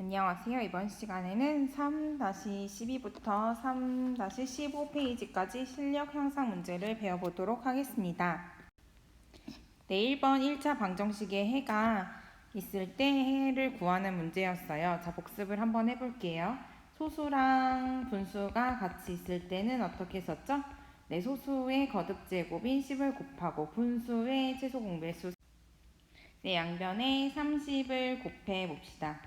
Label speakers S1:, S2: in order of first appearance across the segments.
S1: 안녕하세요. 이번 시간에는 3-12부터 3-15페이지까지 실력 향상 문제를 배워보도록 하겠습니다. 네, 1번 1차 방정식에 해가 있을 때 해를 구하는 문제였어요. 자, 복습을 한번 해볼게요. 소수랑 분수가 같이 있을 때는 어떻게 썼죠? 네, 소수의 거듭제곱인 10을 곱하고 분수의 최소 공배수 네, 양변에 30을 곱해 봅시다.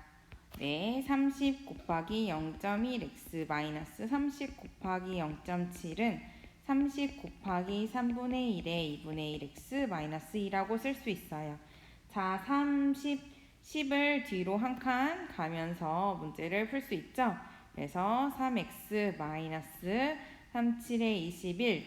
S1: 네, 30 곱하기 0.1x 마이너스 30 곱하기 0.7은 30 곱하기 3분의 1의 2분의 1x 마이너스 2라고 쓸 수 있어요. 자, 10을 뒤로 한 칸 가면서 문제를 풀 수 있죠. 그래서 3x 마이너스 37의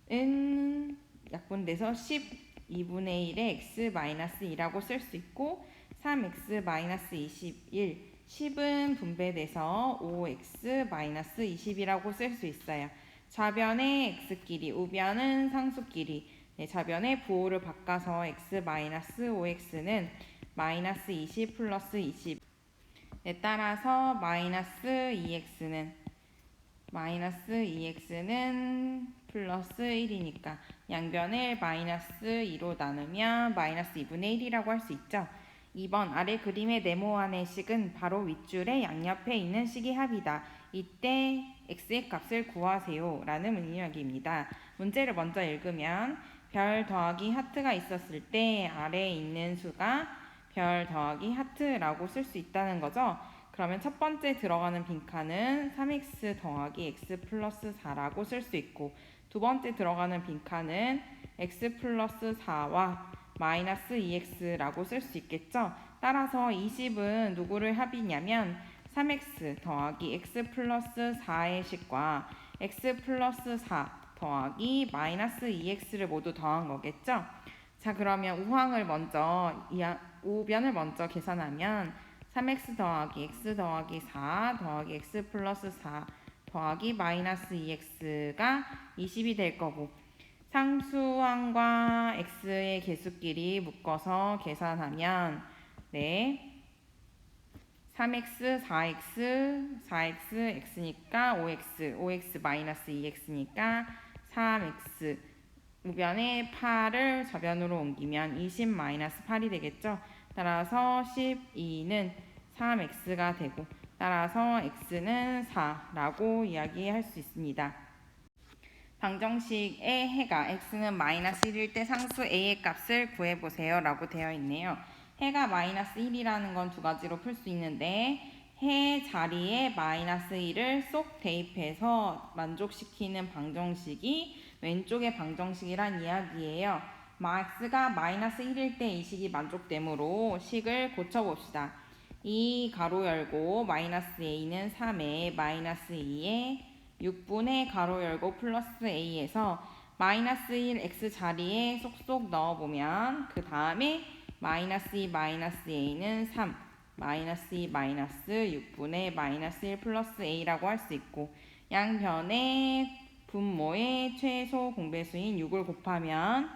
S1: 21은 약분돼서 12분의 1의 x 마이너스 2라고 쓸 수 있고 3x 마이너스 21 10은 분배돼서 5x 마이너스 20이라고 쓸 수 있어요. 좌변의 x끼리 우변은 상수끼리 네, 좌변의 부호를 바꿔서 x 마이너스 5x는 마이너스 20 플러스 20 네, 따라서 마이너스 2x는 플러스 1이니까 양변을 마이너스 2로 나누면 마이너스 2분의 1이라고 할 수 있죠. 2번 아래 그림의 네모안의 식은 바로 윗줄의 양옆에 있는 식의 합이다. 이때 x의 값을 구하세요 라는 이야기입니다. 문제를 먼저 읽으면 별 더하기 하트가 있었을 때 아래에 있는 수가 별 더하기 하트라고 쓸 수 있다는 거죠. 그러면 첫 번째 들어가는 빈칸은 3x 더하기 x 플러스 4라고 쓸 수 있고 두 번째 들어가는 빈칸은 x 플러스 4와 마이너스 2x라고 쓸 수 있겠죠. 따라서 20은 누구를 합이냐면 3x 더하기 x 플러스 4의 식과 x 플러스 4 더하기 마이너스 2x를 모두 더한 거겠죠. 자, 그러면 우변을 먼저 계산하면 3x 더하기 x 더하기 4 더하기 x 플러스 4 더하기 마이너스 2x가 20이 될 거고 상수항과 x의 개수끼리 묶어서 계산하면 네 3x, 4x, x니까 5x 마이너스 2x니까 3x 우변에 8을 좌변으로 옮기면 20 마이너스 8이 되겠죠. 따라서 12는 3x가 되고 따라서 x는 4라고 이야기할 수 있습니다. 방정식의 해가 x는 마이너스 1일 때 상수 a의 값을 구해보세요 라고 되어 있네요. 해가 마이너스 1이라는 건 두 가지로 풀 수 있는데 해 자리에 마이너스 1을 쏙 대입해서 만족시키는 방정식이 왼쪽의 방정식이란 이야기예요. x가 마이너스 1일 때 이 식이 만족되므로 식을 고쳐봅시다. 이 가로 열고 마이너스 a는 3에 마이너스 2에 6분의 가로 열고 플러스 a에서 마이너스 1 x 자리에 쏙쏙 넣어보면 그 다음에 마이너스 2 마이너스 a는 3 마이너스 2 마이너스 6분의 마이너스 1 플러스 a라고 할 수 있고 양변에 분모의 최소 공배수인 6을 곱하면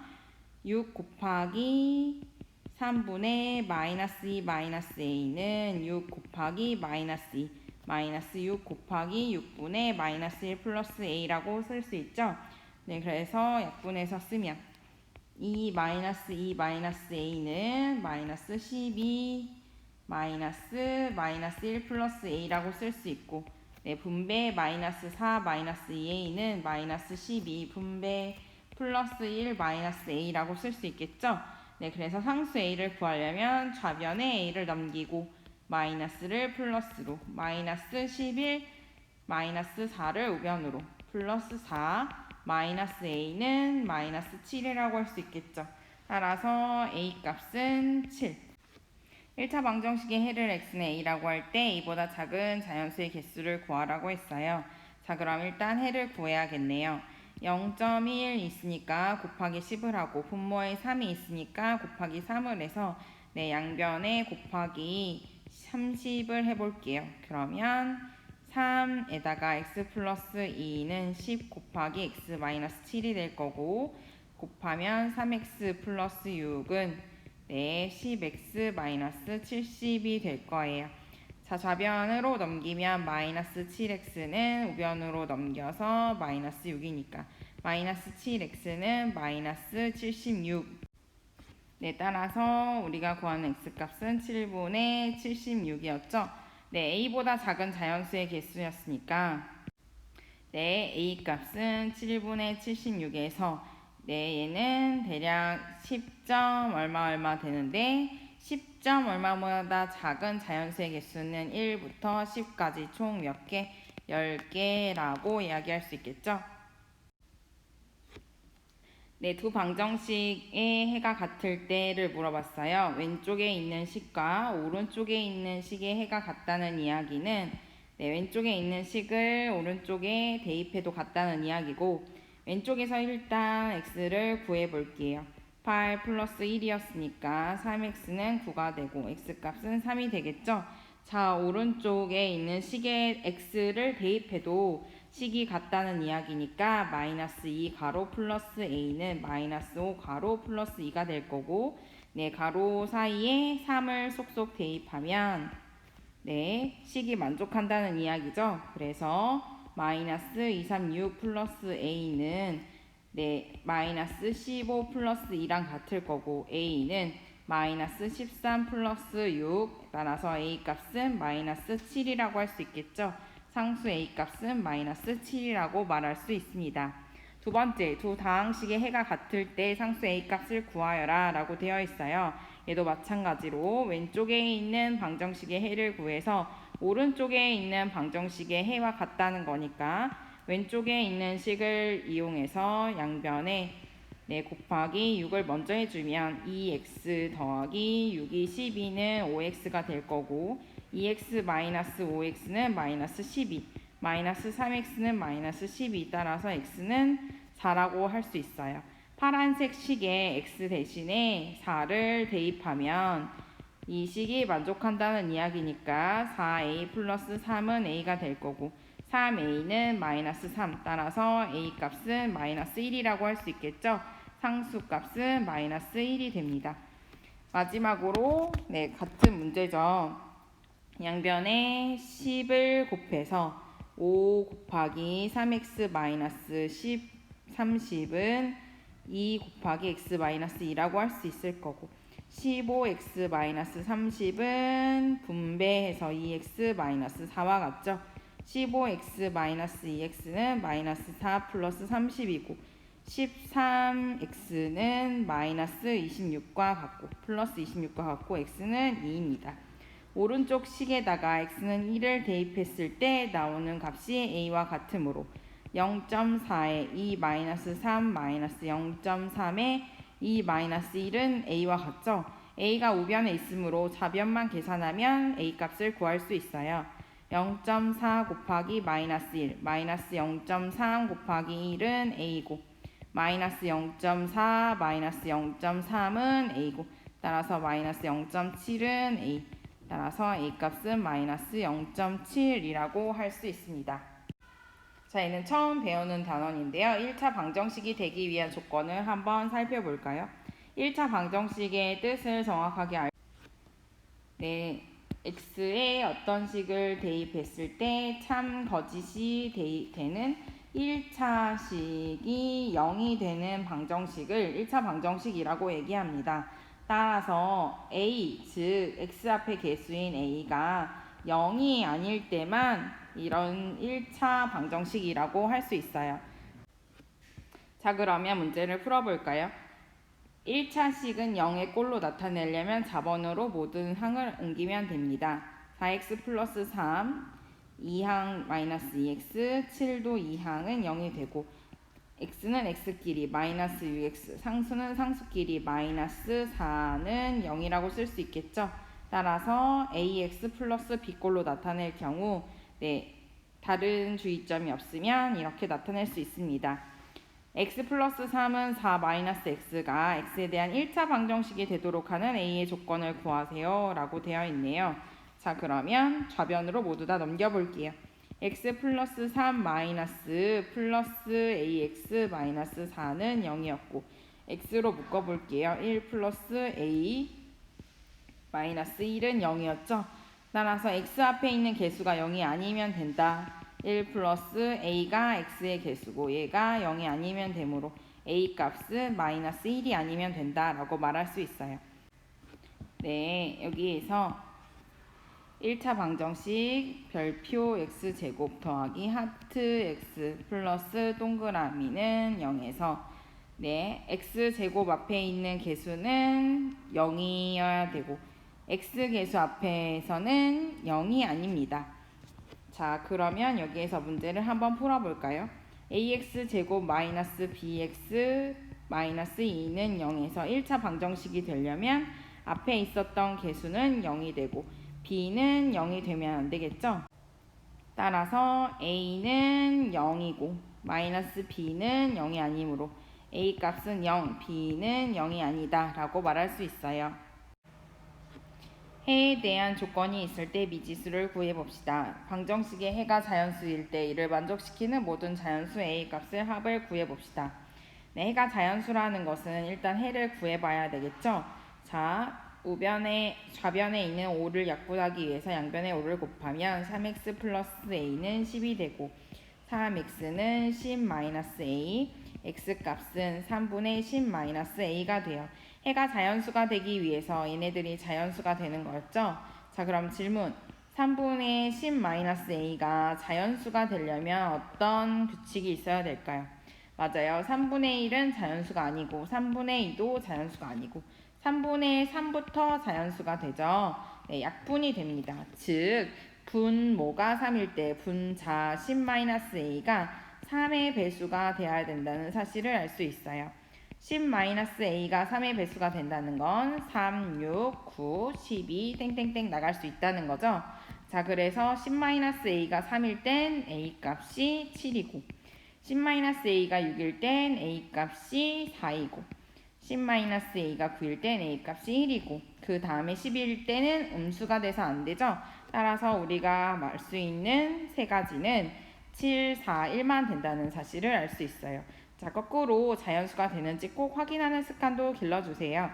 S1: 6 곱하기 3분의 마이너스 2 마이너스 a는 6 곱하기 마이너스 2 마이너스 6 곱하기 6분의 마이너스 1 플러스 a라고 쓸 수 있죠. 네, 그래서 약분해서 쓰면 2 마이너스 a는 마이너스 12 마이너스 1 플러스 a라고 쓸 수 있고 네, 분배 마이너스 4 마이너스 2a는 마이너스 12 분배 플러스 1 마이너스 a라고 쓸 수 있겠죠. 네, 그래서 상수 a를 구하려면 좌변에 a를 넘기고 마이너스를 플러스로 마이너스 11 마이너스 4를 우변으로 플러스 4 마이너스 a는 마이너스 7이라고 할 수 있겠죠. 따라서 a 값은 7. 1차 방정식의 해를 x는 a라고 할 때 a보다 작은 자연수의 개수를 구하라고 했어요. 자, 그럼 일단 해를 구해야겠네요. 0.1 있으니까 곱하기 10을 하고 분모에 3이 있으니까 곱하기 3을 해서 네, 양변에 곱하기 30을 해볼게요. 그러면 3에다가 x 플러스 2는 10 곱하기 x 마이너스 7이 될 거고 곱하면 3x 플러스 6은 네, 10x 마이너스 70이 될 거예요. 자, 좌변으로 넘기면 마이너스 7x는 우변으로 넘겨서 마이너스 6이니까 마이너스 7x는 마이너스 76. 네, 따라서 우리가 구하는 x값은 7분의 76이었죠. 네, a보다 작은 자연수의 개수였으니까 네, a값은 7분의 76에서 네, 얘는 대략 10점 얼마 되는데 10점 얼마보다 작은 자연수의 개수는 1부터 10까지 총 몇 개? 10개라고 이야기할 수 있겠죠. 네, 두 방정식의 해가 같을 때를 물어봤어요. 왼쪽에 있는 식과 오른쪽에 있는 식의 해가 같다는 이야기는 네, 왼쪽에 있는 식을 오른쪽에 대입해도 같다는 이야기고 왼쪽에서 일단 x를 구해 볼게요. 8 플러스 1이었으니까 3x는 9가 되고 x값은 3이 되겠죠. 자, 오른쪽에 있는 식에 x를 대입해도 식이 같다는 이야기니까 마이너스 2 가로 플러스 a는 마이너스 5 가로 플러스 2가 될 거고 네, 가로 사이에 3을 쏙쏙 대입하면 네, 식이 만족한다는 이야기죠. 그래서 마이너스 236 플러스 a는 네, 마이너스 15 플러스 2랑 같을 거고 a는 마이너스 13 플러스 6 따라서 a값은 마이너스 7이라고 할 수 있겠죠. 상수 a값은 마이너스 7이라고 말할 수 있습니다. 두 번째, 두 다항식의 해가 같을 때 상수 a값을 구하여라 라고 되어 있어요. 얘도 마찬가지로 왼쪽에 있는 방정식의 해를 구해서 오른쪽에 있는 방정식의 해와 같다는 거니까 왼쪽에 있는 식을 이용해서 양변에 네, 곱하기 6을 먼저 해주면 2x 더하기 6이 12는 5x가 될 거고 2x 마이너스 5x는 마이너스 12 마이너스 3x는 마이너스 12 따라서 x는 4라고 할 수 있어요. 파란색 식에 x 대신에 4를 대입하면 이 식이 만족한다는 이야기니까 4a 플러스 3은 a가 될 거고 3a는 마이너스 3 따라서 a값은 마이너스 1이라고 할 수 있겠죠. 상수값은 마이너스 1이 됩니다. 마지막으로 네, 같은 문제죠. 양변에 10을 곱해서 5 곱하기 3x 마이너스 10 30은 2 곱하기 x 마이너스 2라고 할 수 있을 거고 15x 마이너스 30은 분배해서 2x 마이너스 4와 같죠. 15x 마이너스 2x는 마이너스 4 플러스 30이고 13x는 마이너스 26과 같고 플러스 26과 같고 x는 2입니다. 오른쪽 식에다가 x는 1을 대입했을 때 나오는 값이 a와 같으므로 0.4에 2 마이너스 3 마이너스 0.3에 2 마이너스 1은 a와 같죠. a가 우변에 있으므로 좌변만 계산하면 a 값을 구할 수 있어요. 0.4 곱하기 마이너스 1 마이너스 0.3 곱하기 1은 a고 마이너스 0.4 마이너스 0.3은 a고 따라서 마이너스 0.7은 a 따라서 a 값은 마이너스 0.7이라고 할 수 있습니다. 자, 얘는 처음 배우는 단원인데요. 1차 방정식이 되기 위한 조건을 한번 살펴볼까요? 1차 방정식의 뜻을 정확하게 네, x에 어떤 식을 대입했을 때 참 거짓이 되는 1차 식이 0이 되는 방정식을 1차 방정식이라고 얘기합니다. 따라서 a, 즉 x 앞의 개수인 a가 0이 아닐 때만 이런 1차 방정식이라고 할 수 있어요. 자, 그러면 문제를 풀어볼까요? 1차식은 0의 꼴로 나타내려면 4번으로 모든 항을 옮기면 됩니다. 4x 플러스 3, 2항 마이너스 2x, 7도 2항은 0이 되고 x는 x끼리 마이너스 6x, 상수는 상수끼리 마이너스 4는 0이라고 쓸 수 있겠죠. 따라서 ax 플러스 b꼴로 나타낼 경우 네, 다른 주의점이 없으면 이렇게 나타낼 수 있습니다. x 플러스 3은 4 마이너스 x가 x에 대한 1차 방정식이 되도록 하는 a의 조건을 구하세요 라고 되어 있네요. 자, 그러면 좌변으로 모두 다 넘겨볼게요. x 플러스 3 마이너스 플러스 ax 마이너스 4는 0이었고 x로 묶어볼게요. 1 플러스 a 마이너스 1은 0이었죠. 따라서 x 앞에 있는 개수가 0이 아니면 된다. 1 플러스 a가 x의 개수고 얘가 0이 아니면 되므로 a 값은 마이너스 1이 아니면 된다라고 말할 수 있어요. 네, 여기에서 1차 방정식 별표 x제곱 더하기 하트 x 플러스 동그라미는 0에서 네, x제곱 앞에 있는 개수는 0이어야 되고 x개수 앞에서는 0이 아닙니다. 자, 그러면 여기에서 문제를 한번 풀어볼까요? ax제곱 마이너스 bx 마이너스 2는 0에서 1차 방정식이 되려면 앞에 있었던 개수는 0이 되고 b는 0이 되면 안 되겠죠? 따라서 a는 0이고 마이너스 b는 0이 아니므로 a 값은 0, b는 0이 아니다 라고 말할 수 있어요. 해에 대한 조건이 있을 때 미지수를 구해봅시다. 방정식의 해가 자연수일 때 이를 만족시키는 모든 자연수 a 값을 합을 구해봅시다. 네, 해가 자연수라는 것은 일단 해를 구해봐야 되겠죠? 자, 좌변에 있는 5를 약분하기 위해서 양변의 5를 곱하면 3x 플러스 a는 10이 되고 3x는 10-a, x값은 3분의 10-a가 돼요. 해가 자연수가 되기 위해서 얘네들이 자연수가 되는 거였죠? 자, 그럼 질문. 3분의 10-a가 자연수가 되려면 어떤 규칙이 있어야 될까요? 맞아요. 3분의 1은 자연수가 아니고 3분의 2도 자연수가 아니고 3분의 3부터 자연수가 되죠. 네, 약분이 됩니다. 즉 분모가 3일 때 분자 10-a가 3의 배수가 되어야 된다는 사실을 알 수 있어요. 10-a가 3의 배수가 된다는 건 3, 6, 9, 12 땡땡땡 나갈 수 있다는 거죠. 자, 그래서 10-a가 3일 땐 a 값이 7이고 10-a가 6일 땐 a 값이 4이고 10-a가 9일 땐 a 값이 1이고 그 다음에 10일 때는 음수가 돼서 안 되죠. 따라서 우리가 말 수 있는 세 가지는 7, 4, 1만 된다는 사실을 알 수 있어요. 자, 거꾸로 자연수가 되는지 꼭 확인하는 습관도 길러주세요.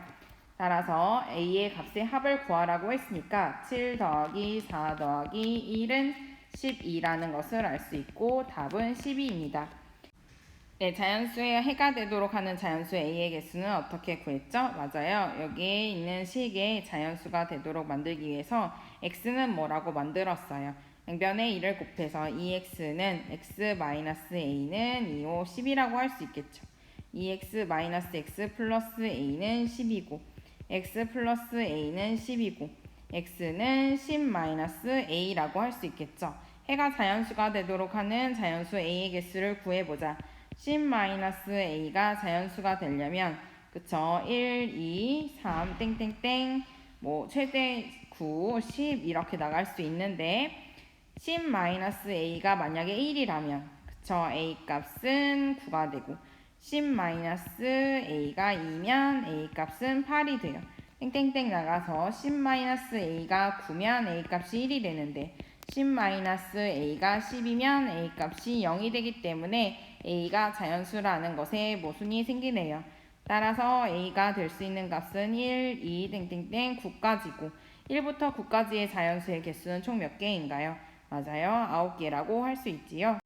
S1: 따라서 a의 값의 합을 구하라고 했으니까 7 더하기 4 더하기 1은 12라는 것을 알 수 있고 답은 12입니다. 네, 자연수의 해가 되도록 하는 자연수 a의 개수는 어떻게 구했죠? 맞아요. 여기에 있는 식의 자연수가 되도록 만들기 위해서 x는 뭐라고 만들었어요? 양변에 1을 곱해서 2x는 x-a는 2, 5, 10이라고 할 수 있겠죠. 2x-x 플러스 a는 10이고 x 플러스 a는 10이고 x는 10-a라고 할 수 있겠죠. 해가 자연수가 되도록 하는 자연수 a의 개수를 구해보자. 10-a가 자연수가 되려면 그쵸? 1, 2, 3 땡땡땡 뭐 최대 9, 10 이렇게 나갈 수 있는데 10-a가 만약에 1이라면 그쵸? a 값은 9가 되고 10-a가 2면 a 값은 8이 돼요. 땡땡땡 나가서 10-a가 9면 a 값이 1이 되는데 10-a가 10이면 a 값이 0이 되기 때문에 a가 자연수라는 것에 모순이 생기네요. 따라서 a가 될 수 있는 값은 1, 2, 땡땡땡 9까지고 1부터 9까지의 자연수의 개수는 총 몇 개인가요? 맞아요. 9개라고 할 수 있지요.